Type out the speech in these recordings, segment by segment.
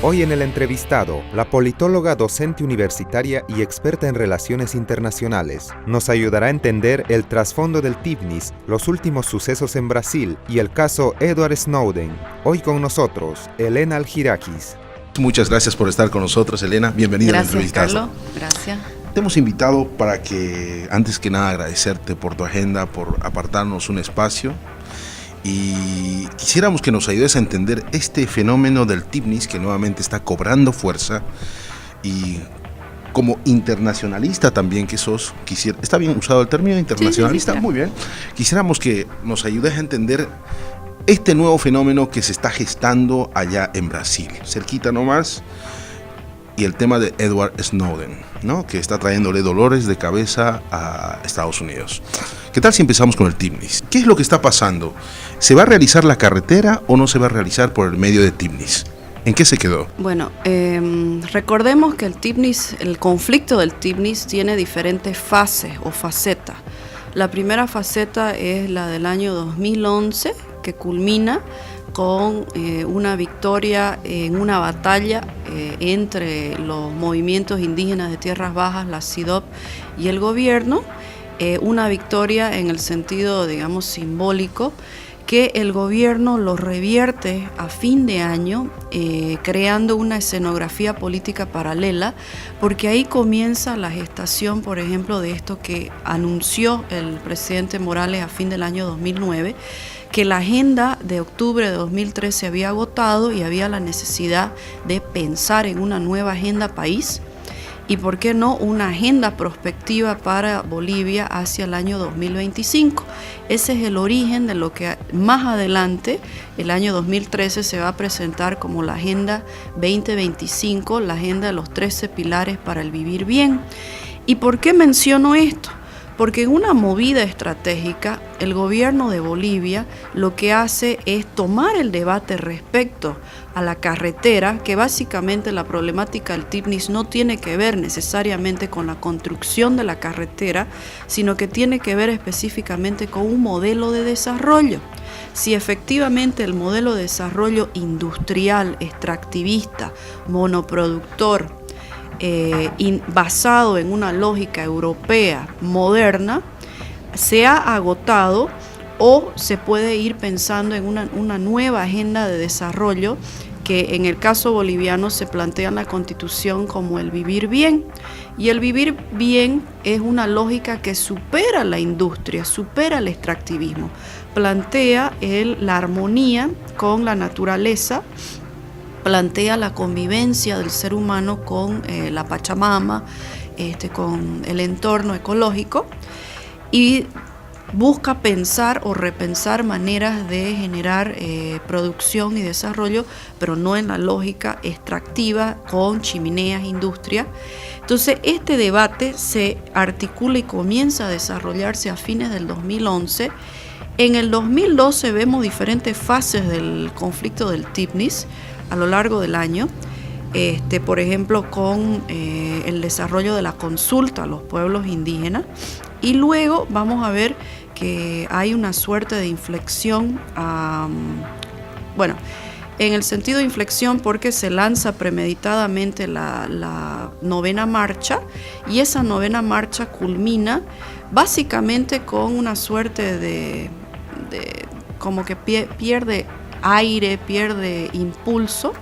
Hoy en el entrevistado, la politóloga, docente universitaria y experta en relaciones internacionales, nos ayudará a entender el trasfondo del TIPNIS, los últimos sucesos en Brasil y el caso Edward Snowden. Hoy con nosotros, Elena Algirakis. Muchas gracias por estar con nosotros, Elena. Bienvenida al entrevistado. Carlos. Gracias. Te hemos invitado para que, antes que nada, agradecerte por tu agenda, por apartarnos un espacio. Y quisiéramos que nos ayudes a entender este fenómeno del TIPNIS que nuevamente está cobrando fuerza, y como internacionalista también que sos, ¿está bien usado el término internacionalista? Sí. Muy bien. Quisiéramos que nos ayudes a entender este nuevo fenómeno que se está gestando allá en Brasil, cerquita nomás, y el tema de Edward Snowden, ¿no?, que está trayéndole dolores de cabeza a Estados Unidos. ¿Qué tal si empezamos con el TIPNIS? ¿Qué es lo que está pasando? ¿Se va a realizar la carretera o no se va a realizar por el medio de TIPNIS? ¿En qué se quedó? Bueno, recordemos que el TIPNIS, el conflicto del TIPNIS tiene diferentes fases o facetas. La primera faceta es la del año 2011, que culmina con una victoria en una batalla entre los movimientos indígenas de tierras bajas, la CIDOB, y el gobierno. Una victoria en el sentido, digamos, simbólico, que el gobierno lo revierte a fin de año, creando una escenografía política paralela, porque ahí comienza la gestación, por ejemplo, de esto que anunció el presidente Morales a fin del año 2009, que la agenda de octubre de 2013 se había agotado y había la necesidad de pensar en una nueva agenda país. Y por qué no una agenda prospectiva para Bolivia hacia el año 2025. Ese es el origen de lo que más adelante, el año 2013, se va a presentar como la Agenda 2025, la agenda de los 13 pilares para el vivir bien. ¿Y por qué menciono esto? Porque en una movida estratégica, el gobierno de Bolivia lo que hace es tomar el debate respecto a la carretera, que básicamente la problemática del TIPNIS no tiene que ver necesariamente con la construcción de la carretera, sino que tiene que ver específicamente con un modelo de desarrollo. Si efectivamente el modelo de desarrollo industrial, extractivista, monoproductor, basado en una lógica europea moderna, se ha agotado, o se puede ir pensando en una nueva agenda de desarrollo que en el caso boliviano se plantea en la Constitución como el vivir bien. Y el vivir bien es una lógica que supera la industria, supera el extractivismo, plantea la armonía con la naturaleza, plantea la convivencia del ser humano con la Pachamama, con el entorno ecológico, y busca pensar o repensar maneras de generar producción y desarrollo, pero no en la lógica extractiva con chimeneas, industria. Entonces, este debate se articula y comienza a desarrollarse a fines del 2011. En el 2012 vemos diferentes fases del conflicto del TIPNIS a lo largo del año, por ejemplo, con el desarrollo de la consulta a los pueblos indígenas, y luego vamos a ver que hay una suerte de inflexión, en el sentido de inflexión porque se lanza premeditadamente la novena marcha, y esa novena marcha culmina básicamente con una suerte de como que pierde aire, pierde impulso,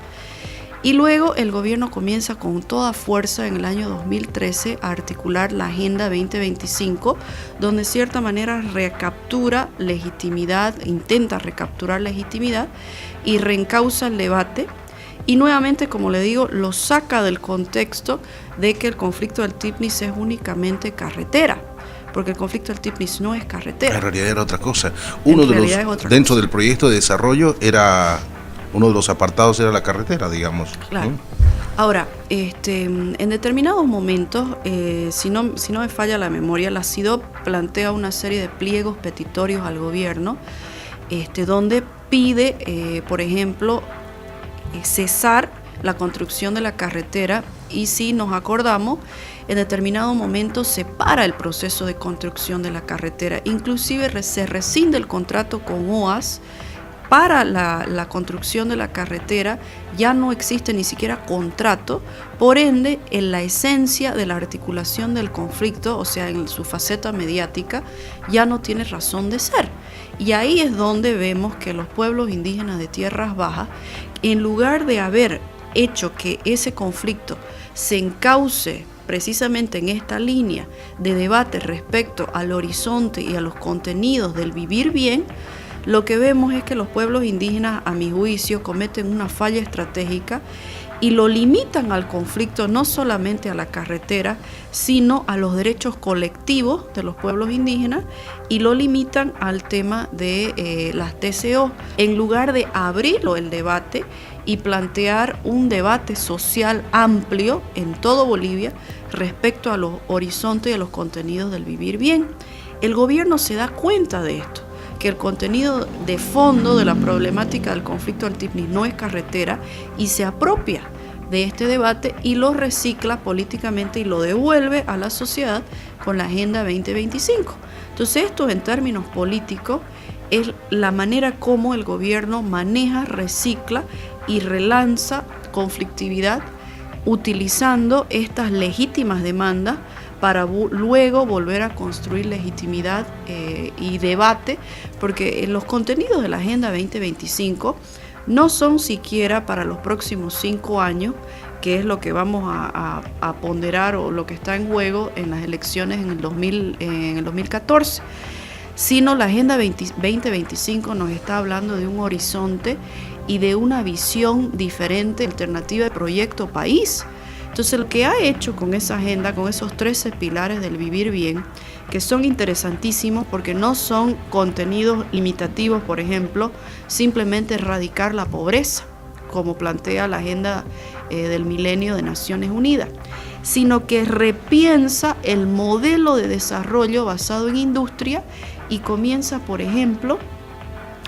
y luego el gobierno comienza con toda fuerza en el año 2013 a articular la Agenda 2025, donde de cierta manera recaptura legitimidad, intenta recapturar legitimidad y reencausa el debate, y nuevamente, como le digo, lo saca del contexto de que el conflicto del TIPNIS es únicamente carretera, porque el conflicto del TIPNIS no es carretera. En realidad era otra cosa. Dentro del proyecto de desarrollo uno de los apartados era la carretera, digamos. Claro. ¿No? Ahora, en determinados momentos, si no me falla la memoria, la CIDOB plantea una serie de pliegos petitorios al gobierno, donde pide, por ejemplo, cesar la construcción de la carretera, y si nos acordamos, en determinado momento se para el proceso de construcción de la carretera, inclusive se rescinde el contrato con OAS para la construcción de la carretera ya no existe ni siquiera contrato, por ende, en la esencia de la articulación del conflicto, o sea, en su faceta mediática, ya no tiene razón de ser. Y ahí es donde vemos que los pueblos indígenas de tierras bajas, en lugar de haber hecho que ese conflicto se encauce precisamente en esta línea de debate respecto al horizonte y a los contenidos del vivir bien, lo que vemos es que los pueblos indígenas, a mi juicio, cometen una falla estratégica y lo limitan al conflicto no solamente a la carretera, sino a los derechos colectivos de los pueblos indígenas y lo limitan al tema de las TCO, en lugar de abrirlo el debate y plantear un debate social amplio en todo Bolivia respecto a los horizontes y a los contenidos del vivir bien. El gobierno se da cuenta de esto, que el contenido de fondo de la problemática del conflicto del TIPNIS no es carretera y se apropia de este debate y lo recicla políticamente y lo devuelve a la sociedad con la Agenda 2025. Entonces esto en términos políticos es la manera como el gobierno maneja, recicla y relanza conflictividad utilizando estas legítimas demandas para luego volver a construir legitimidad y debate, porque los contenidos de la Agenda 2025 no son siquiera para los próximos 5 años, que es lo que vamos a ponderar o lo que está en juego en las elecciones en el 2014, sino la Agenda 2025 nos está hablando de un horizonte y de una visión diferente, alternativa de proyecto país. Entonces, lo que ha hecho con esa agenda, con esos 13 pilares del vivir bien, que son interesantísimos porque no son contenidos limitativos, por ejemplo, simplemente erradicar la pobreza, como plantea la Agenda del Milenio de Naciones Unidas, sino que repiensa el modelo de desarrollo basado en industria y comienza, por ejemplo,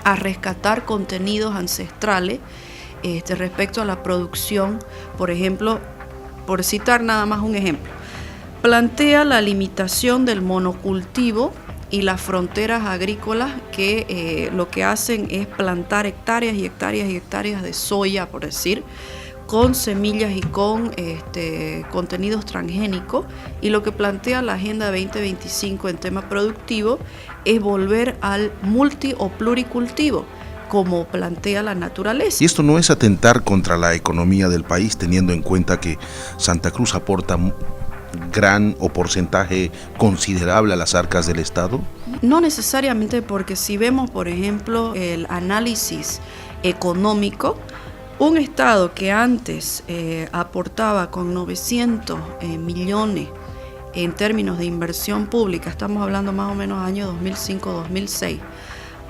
a rescatar contenidos ancestrales respecto a la producción, por ejemplo, por citar nada más un ejemplo, plantea la limitación del monocultivo y las fronteras agrícolas que lo que hacen es plantar hectáreas y hectáreas y hectáreas de soya, por decir, con semillas y con contenidos transgénicos, y lo que plantea la Agenda 2025 en tema productivo es volver al multi o pluricultivo, como plantea la naturaleza. Y esto no es atentar contra la economía del país, teniendo en cuenta que Santa Cruz aporta gran o porcentaje considerable a las arcas del Estado. No necesariamente, porque si vemos, por ejemplo, el análisis económico, un Estado que antes aportaba con 900 millones en términos de inversión pública, estamos hablando más o menos año 2005-2006,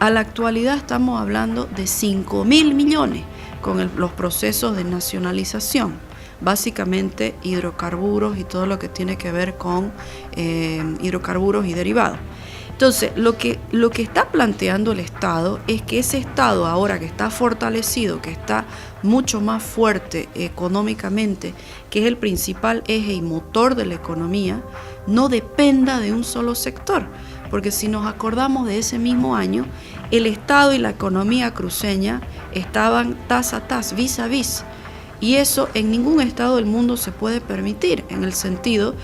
a la actualidad estamos hablando de 5.000 millones con los procesos de nacionalización, básicamente hidrocarburos y todo lo que tiene que ver con hidrocarburos y derivados. Entonces, lo que está planteando el Estado es que ese Estado, ahora que está fortalecido, que está mucho más fuerte económicamente, que es el principal eje y motor de la economía, no dependa de un solo sector. Porque si nos acordamos de ese mismo año, el Estado y la economía cruceña estaban tas a tas, vis a vis. Y eso en ningún Estado del mundo se puede permitir, en el sentido de